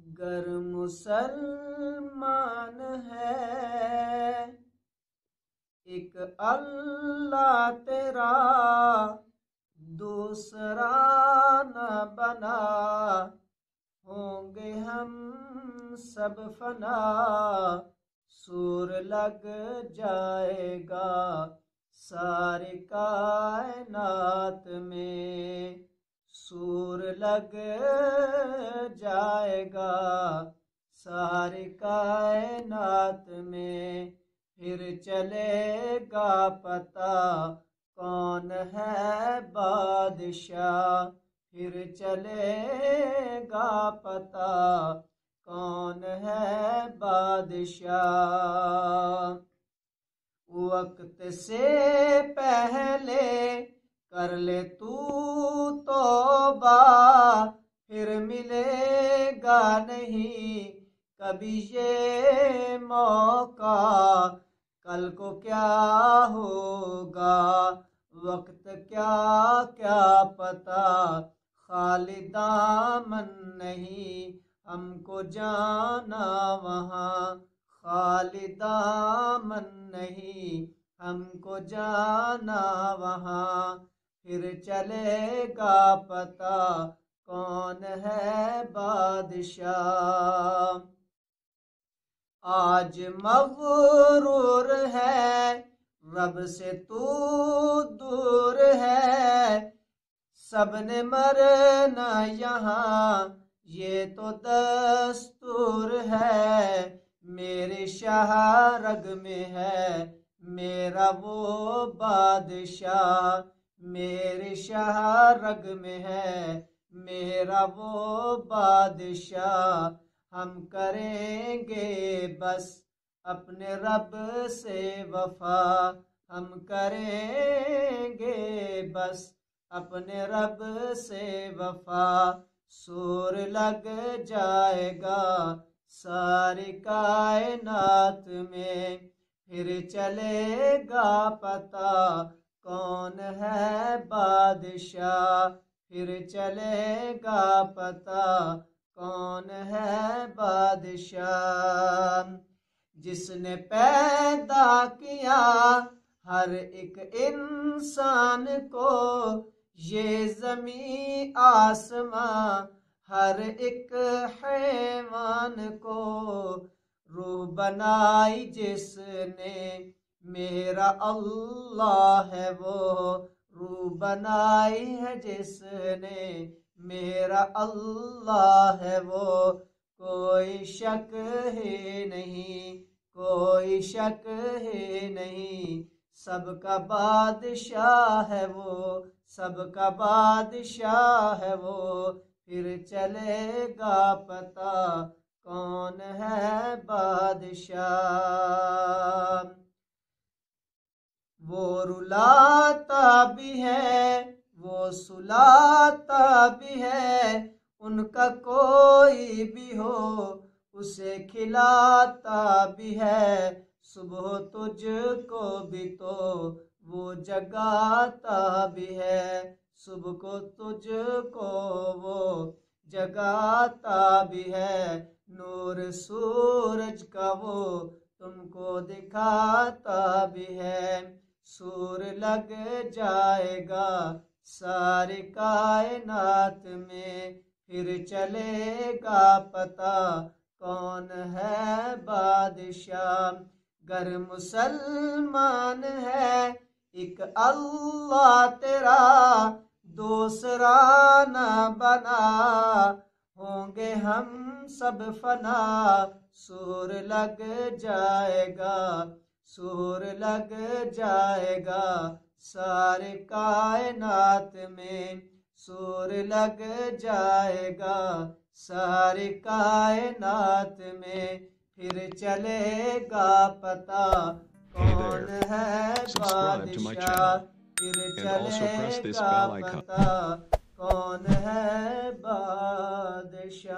گر مسلمان ہے ایک اللہ تیرا دوسرا نہ بنا، ہوں گے ہم سب فنا، سور لگ جائے گا ساری کائنات میں، سور لگ جائے گا ساری کائنات میں، پھر چلے گا پتہ کون ہے بادشاہ، پھر چلے گا پتہ کون ہے بادشاہ۔ وقت سے پہلے کر لے تو توبہ، پھر ملے گا نہیں کبھی یہ موقع، کل کو کیا ہوگا وقت کیا کیا پتہ، خالی دامن نہیں ہم کو جانا وہاں، خالی دامن نہیں ہم کو جانا وہاں، پھر چلے گا پتہ کون ہے بادشاہ۔ آج مغرور ہے رب سے تو دور ہے، سب نے مرنا یہاں یہ تو دستور ہے، میرے شاہ رگ میں ہے میرا وہ بادشاہ، میرے شاہ رگ میں ہے میرا وہ بادشاہ، ہم کریں گے بس اپنے رب سے وفا، ہم کریں گے بس اپنے رب سے وفا، سور لگ جائے گا ساری کائنات میں، پھر چلے گا پتہ کون ہے بادشاہ، پھر چلے گا پتہ کون ہے بادشاہ۔ جس نے پیدا کیا ہر ایک انسان کو، یہ زمین آسماں ہر ایک حیوان کو، روح بنائی جس نے میرا اللہ ہے وہ، روح بنائی ہے جس نے میرا اللہ ہے وہ، کوئی شک ہی نہیں کوئی شک ہی نہیں، سب کا بادشاہ ہے وہ، سب کا بادشاہ ہے وہ، پھر چلے گا پتہ کون ہے بادشاہ۔ وہ رلاتا بھی ہے وہ سلاتا بھی ہے، ان کا کوئی بھی ہو اسے کھلاتا بھی ہے، صبح تجھ کو بھی تو وہ جگاتا بھی ہے، صبح کو تجھ کو وہ جگاتا بھی ہے، نور سورج کا وہ تم کو دکھاتا بھی ہے، سور لگ جائے گا ساری کائنات میں، پھر چلے گا پتہ کون ہے بادشاہ۔ گر مسلمان ہے ایک اللہ تیرا دوسرا نہ بنا، ہوں گے ہم سب فنا، سور لگ جائے گا سور لگ جائے گا سارے کائنات میں، سور لگ جائے گا ساری کائنات میں، پھر چلے گا پتہ کون ہے بادشاہ، پھر چلے گا پتہ کون ہے بادشاہ۔